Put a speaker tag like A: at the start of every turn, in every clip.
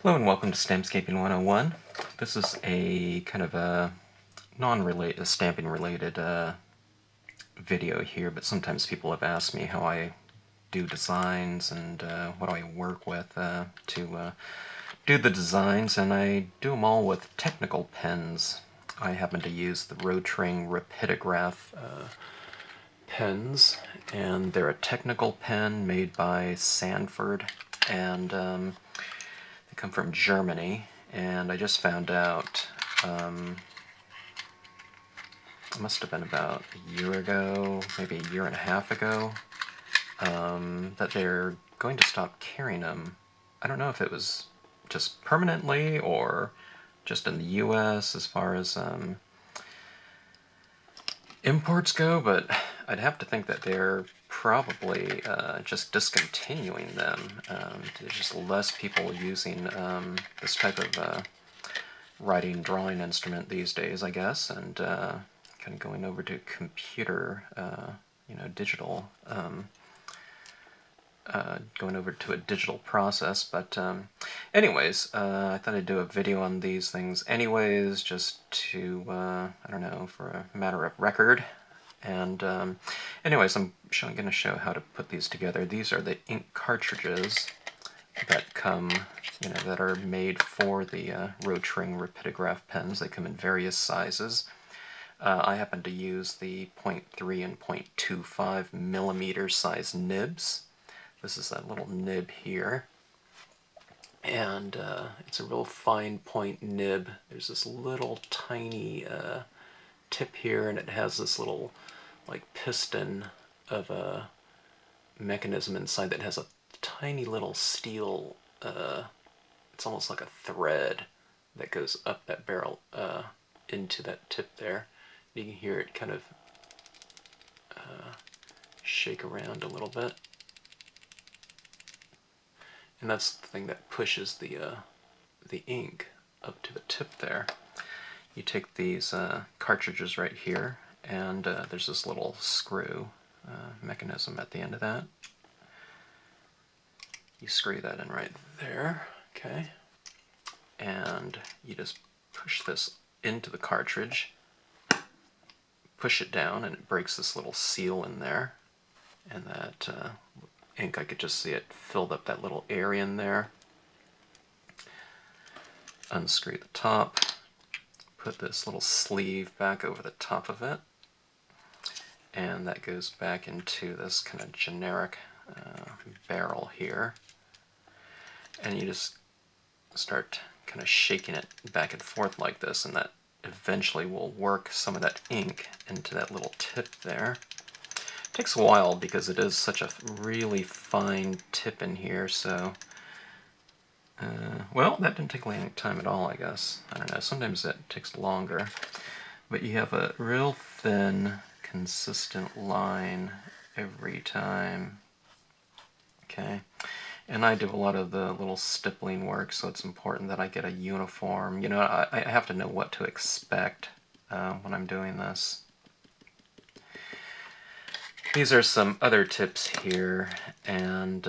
A: Hello and welcome to Stampscaping 101. This is a kind of a non-related, stamping related video here, but sometimes people have asked me how I do designs and what do I work with to do the designs, and I do them all with technical pens. I happen to use the Rotring Rapidograph pens, and they're a technical pen made by Sanford, and they come from Germany. And I just found out, it must have been about a year ago, maybe a year and a half ago, that they're going to stop carrying them. I don't know if it was just permanently or just in the US as far as imports go, but I'd have to think that they're probably just discontinuing them. There's just less people using this type of writing, drawing instrument these days, I guess, and kind of going over to computer, digital, going over to a digital process. But anyways, I thought I'd do a video on these things anyways, just to, I don't know, for a matter of record. And anyways, I'm going to show how to put these together. These are the ink cartridges that come, that are made for the Rotring Rapidograph pens. They come in various sizes. I happen to use the 0.3 and 0.25 millimeter size nibs. This is that little nib here, and it's a real fine point nib. There's this little tiny tip here, and it has this little like piston of a mechanism inside that has a tiny little steel, it's almost like a thread that goes up that barrel into that tip there. You can hear it kind of shake around a little bit. And that's the thing that pushes the ink up to the tip there. You take these cartridges right here, and there's this little screw mechanism at the end of that. You screw that in right there, okay? And you just push this into the cartridge, push it down, and it breaks this little seal in there. And that ink, I could just see it filled up that little area in there. Unscrew the top, put this little sleeve back over the top of it, and that goes back into this kind of generic barrel here. And you just start kind of shaking it back and forth like this, and that eventually will work some of that ink into that little tip there. It takes a while because it is such a really fine tip in here, so well, that didn't take any time at all, I guess. I don't know, sometimes that takes longer. But you have a real thin, consistent line every time. Okay, and I do a lot of the little stippling work, so it's important that I get a uniform. I have to know what to expect when I'm doing this. These are some other tips here, and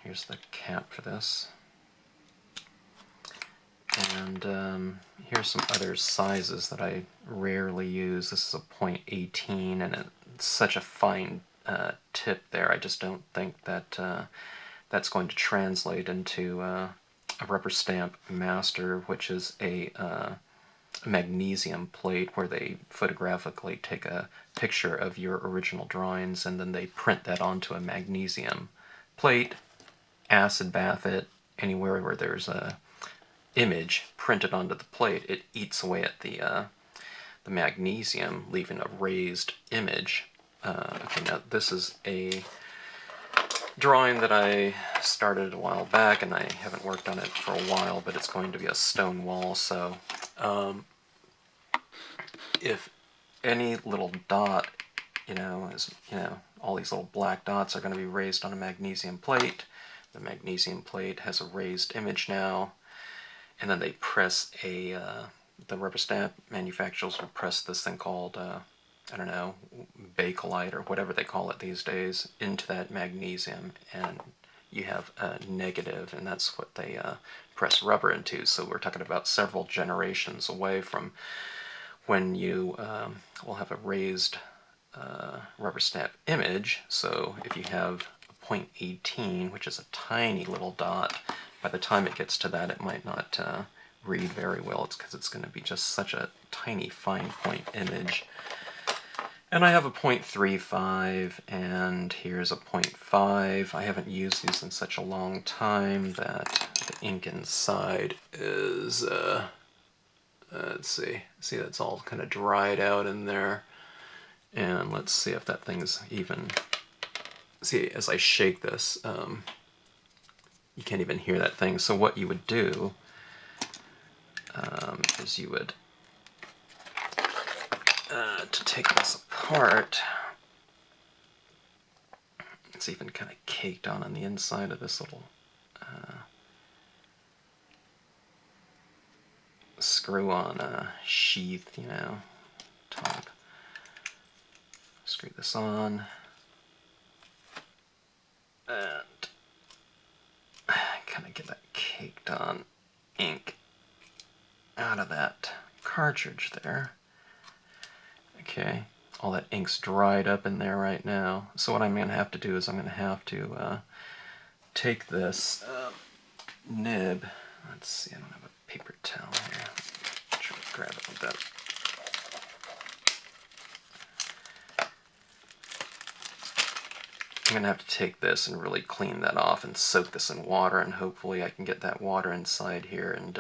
A: here's the cap for this. And here's some other sizes that I rarely use. This is a 0.18, and it's such a fine tip there. I just don't think that that's going to translate into a rubber stamp master, which is a magnesium plate where they photographically take a picture of your original drawings and then they print that onto a magnesium plate, acid bath it anywhere where there's a image printed onto the plate. It eats away at the magnesium, leaving a raised image. Okay, now this is a drawing that I started a while back, and I haven't worked on it for a while, but it's going to be a stone wall, so if any little dot, all these little black dots are going to be raised on a magnesium plate. The magnesium plate has a raised image now, and then they press the rubber stamp manufacturers will press this thing called, I don't know, Bakelite or whatever they call it these days, into that magnesium, and you have a negative, and that's what they press rubber into. So we're talking about several generations away from when you will have a raised rubber stamp image. So if you have a 0.18, which is a tiny little dot, by the time it gets to that, it might not read very well. It's because it's going to be just such a tiny fine point image. And I have a 0.35, and here's a 0.5. I haven't used these in such a long time that the ink inside is, let's see, that's all kind of dried out in there. And let's see if that thing's even, see, as I shake this, you can't even hear that thing. So what you would do is you would, to take this apart, it's even kind of caked on the inside of this little screw-on sheath, you know, top. Screw this on, and kind of get that caked on ink out of that cartridge there. Okay, all that ink's dried up in there right now. So what I'm going to have to do is I'm going to have to take this nib. Let's see, I don't have a paper towel here. Try to grab it like that. I'm going to have to take this and really clean that off and soak this in water, and hopefully I can get that water inside here and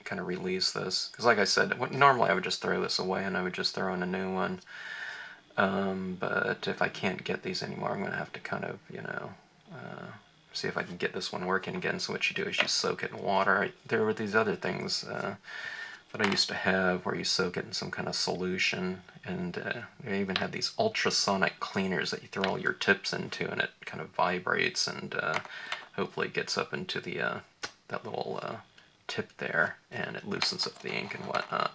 A: kind of release this. Because like I said, normally I would just throw this away and I would just throw in a new one. But if I can't get these anymore, I'm going to have to kind of, you know, see if I can get this one working again. So what you do is you soak it in water. There were these other things that I used to have where you soak it in some kind of solution, and they even had these ultrasonic cleaners that you throw all your tips into, and it kind of vibrates and hopefully gets up into the that little tip there, and it loosens up the ink and whatnot.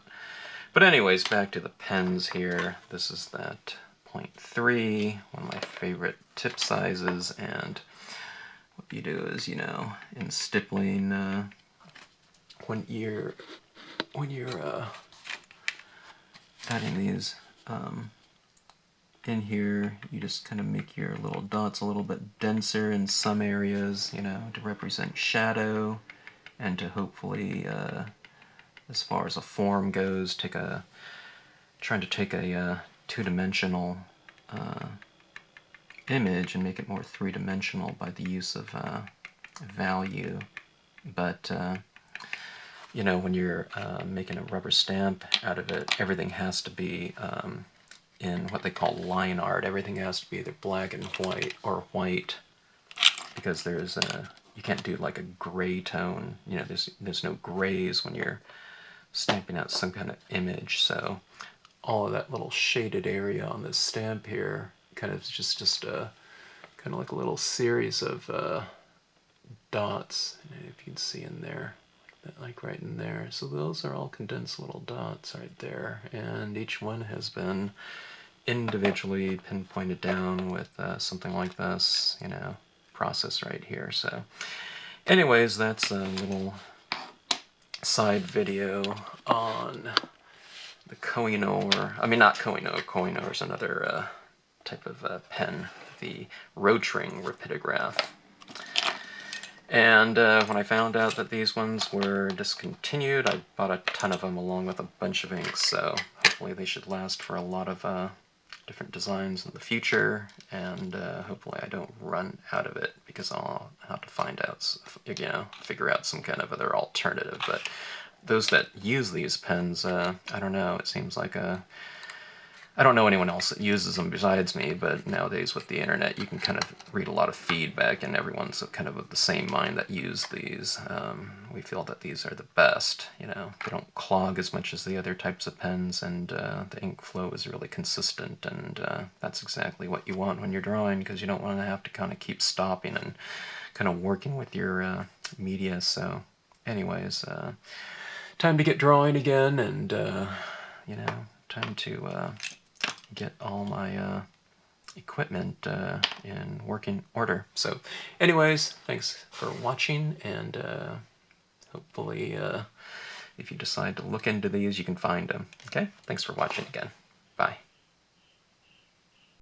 A: But anyways, back to the pens here. This is that 0.3, one of my favorite tip sizes, and what you do is, you know, in stippling, when you're adding these in here, you just kind of make your little dots a little bit denser in some areas, you know, to represent shadow, and to hopefully, as far as a form goes, trying to take a two-dimensional image and make it more three-dimensional by the use of value. But you know, when you're making a rubber stamp out of it, everything has to be in what they call line art. Everything has to be either black and white or white, because there's you can't do like a gray tone. You know, there's no grays when you're stamping out some kind of image. So all of that little shaded area on this stamp here kind of just kind of like a little series of dots, if you can see in there, like right in there. So those are all condensed little dots right there, and each one has been individually pinpointed down with something like this, you know, process right here. So anyways, that's a little side video on the Kohinoor. I mean, not Kohinoor. Kohinoor is another type of pen, the Rotring Rapidograph. And when I found out that these ones were discontinued, I bought a ton of them along with a bunch of inks, so hopefully they should last for a lot of different designs in the future, and hopefully I don't run out of it, because I'll have to find out, you know, figure out some kind of other alternative. But those that use these pens, I don't know, it seems like I don't know anyone else that uses them besides me, but nowadays with the internet you can kind of read a lot of feedback, and everyone's kind of the same mind that use these. We feel that these are the best, you know. They don't clog as much as the other types of pens, and the ink flow is really consistent, and that's exactly what you want when you're drawing, because you don't want to have to kind of keep stopping and kind of working with your media. So anyways, time to get drawing again, and you know, time to get all my equipment in working order. So anyways, thanks for watching, and hopefully if you decide to look into these, you can find them. Okay, thanks for watching again. Bye.